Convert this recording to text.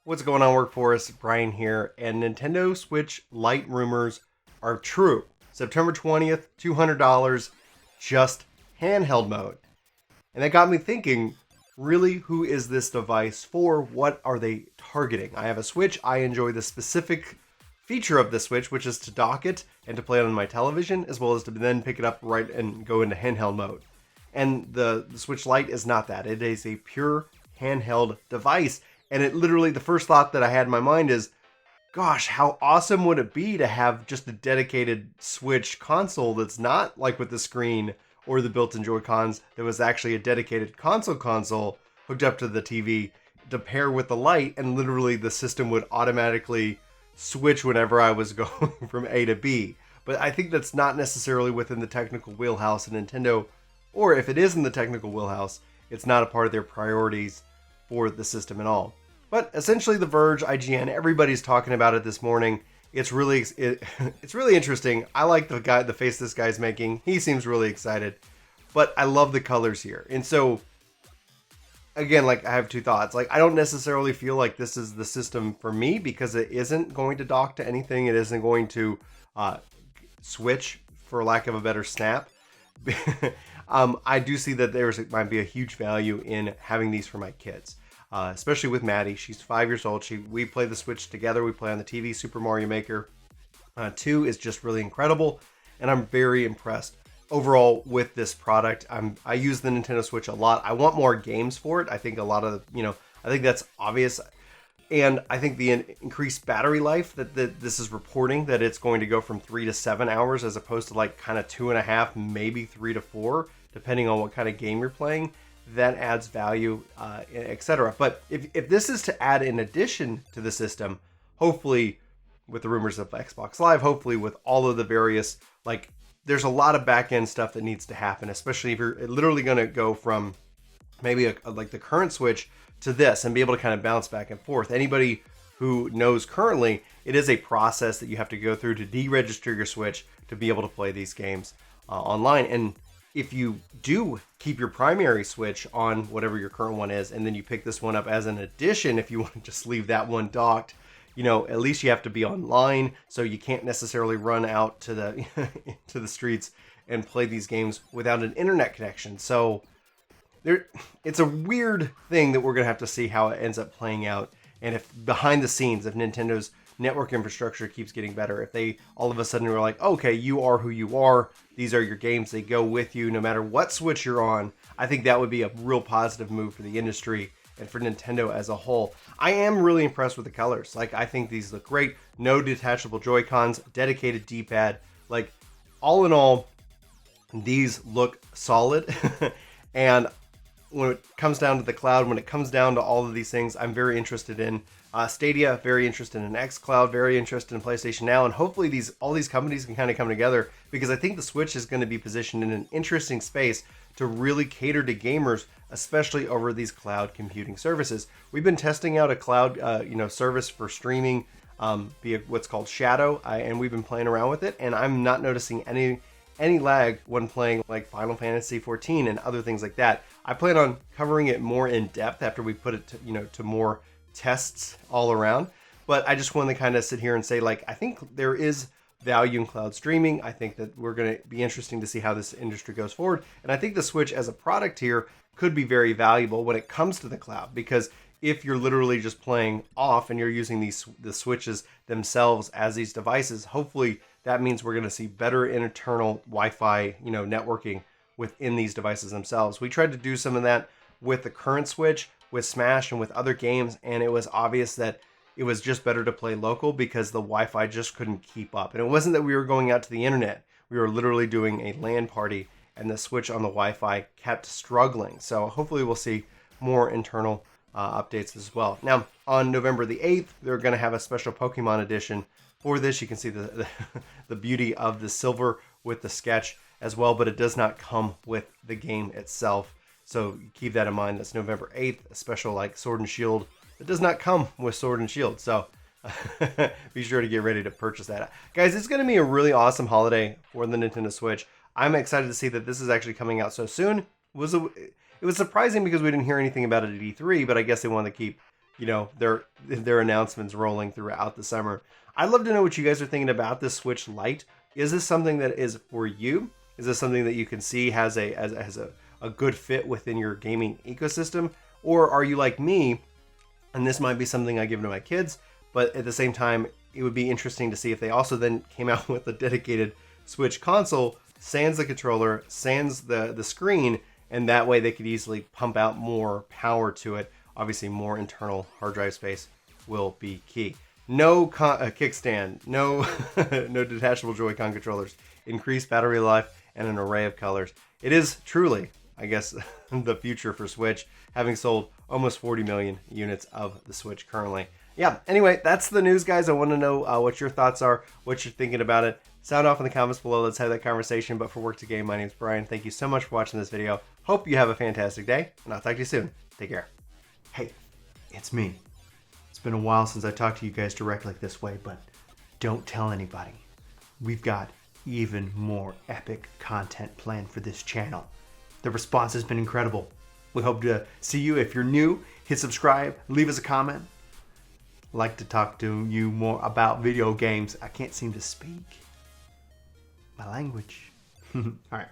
What's going on, Workforce? Brian here, and Nintendo Switch Lite rumors are true. September 20th, $200, just handheld mode. And that got me thinking, really, who is this device for? What are they targeting? I have a Switch. I enjoy the specific feature of the Switch, which is to dock it and to play it on my television, as well as to then pick it up right and go into handheld mode. And the Switch Lite is not that. It is a pure handheld device. And it literally, the first thought that I had in my mind is, gosh, how awesome would it be to have just a dedicated Switch console that's not like with the screen or the built-in Joy-Cons, that was actually a dedicated console hooked up to the TV to pair with the Lite, and literally the system would automatically switch whenever I was going from A to B. But I think that's not necessarily within the technical wheelhouse of Nintendo, or if it is in the technical wheelhouse, it's not a part of their priorities for the system at all. But essentially, The Verge, IGN, everybody's talking about it this morning. It's really interesting. I like the face this guy's making. He seems really excited, but I love the colors here. And so, again, like, I have two thoughts. Like, I don't necessarily feel like this is the system for me because it isn't going to dock to anything. It isn't going to switch, for lack of a better snap. I do see that might be a huge value in having these for my kids. Especially with Maddie. She's 5 years old. We play the Switch together. We play on the TV. Super Mario Maker 2 is just really incredible, and I'm very impressed overall with this product. I use the Nintendo Switch a lot. I want more games for it. I think I think that's obvious, and I think the increased battery life that this is reporting, that it's going to go from 3 to 7 hours as opposed to like kind of 2.5, maybe 3 to 4, depending on what kind of game you're playing. That adds value, etc. But if this is to add in addition to the system, hopefully with the rumors of Xbox Live, hopefully with all of the various, like, there's a lot of back end stuff that needs to happen, especially if you're literally going to go from maybe like the current Switch to this and be able to kind of bounce back and forth. Anybody who knows currently, it is a process that you have to go through to deregister your Switch to be able to play these games online. And if you do keep your primary Switch on whatever your current one is, and then you pick this one up as an addition, if you want to just leave that one docked, at least you have to be online, so you can't necessarily run out to the to the streets and play these games without an internet connection. So it's a weird thing that we're going to have to see how it ends up playing out, and if behind the scenes, if Nintendo's network infrastructure keeps getting better, if they all of a sudden were like, okay, you are who you are, these are your games, they go with you no matter what Switch you're on, I think that would be a real positive move for the industry and for Nintendo as a whole. I am really impressed with the colors. Like, I think these look great. No detachable Joy-Cons, dedicated D-pad. Like, all in all, these look solid. And when it comes down to the cloud, when it comes down to all of these things, I'm very interested in Stadia, very interested in xCloud, very interested in PlayStation Now, and hopefully all these companies can kind of come together, because I think the Switch is going to be positioned in an interesting space to really cater to gamers, especially over these cloud computing services. We've been testing out a cloud service for streaming via what's called Shadow, and we've been playing around with it, and I'm not noticing any lag when playing like Final Fantasy XIV and other things like that. I plan on covering it more in depth after we put it to more tests all around, but I just want to kind of sit here and say, like, I think there is value in cloud streaming. I think that we're going to be interesting to see how this industry goes forward, and I think the Switch as a product here could be very valuable when it comes to the cloud, because if you're literally just playing off and you're using the Switches themselves as these devices, hopefully that means we're going to see better internal Wi-Fi networking within these devices themselves. We tried to do some of that with the current Switch, with Smash and with other games, and it was obvious that it was just better to play local because the Wi-Fi just couldn't keep up. And it wasn't that we were going out to the internet. We were literally doing a LAN party, and the Switch on the Wi-Fi kept struggling. So hopefully we'll see more internal updates as well. Now, on November the 8th, they're going to have a special Pokemon edition for this. You can see the beauty of the silver with the sketch as well, but it does not come with the game itself. So keep that in mind. That's November 8th, a special like Sword and Shield that does not come with Sword and Shield. So be sure to get ready to purchase that. Guys, it's going to be a really awesome holiday for the Nintendo Switch. I'm excited to see that this is actually coming out so soon. It was surprising because we didn't hear anything about it at E3, but I guess they wanted to keep their announcements rolling throughout the summer. I'd love to know what you guys are thinking about this Switch Lite. Is this something that is for you? Is this something that you can see has a good fit within your gaming ecosystem? Or are you like me, and this might be something I give to my kids, but at the same time, it would be interesting to see if they also then came out with a dedicated Switch console, sans the controller, sans the screen, and that way they could easily pump out more power to it. Obviously, more internal hard drive space will be key. No kickstand, no no detachable Joy-Con controllers, increased battery life, and an array of colors. It is truly, I guess, the future for Switch, having sold almost 40 million units of the Switch currently. Yeah, anyway, that's the news, guys. I want to know what your thoughts are, what you're thinking about it. Sound off in the comments below. Let's have that conversation. But for Work to Game, my name's Brian. Thank you so much for watching this video. Hope you have a fantastic day, and I'll talk to you soon. Take care. Hey, it's me. It's been a while since I talked to you guys directly this way, but don't tell anybody. We've got even more epic content planned for this channel. The response has been incredible. We hope to see you. If you're new, hit subscribe, leave us a comment. I'd like to talk to you more about video games. I can't seem to speak my language. All right.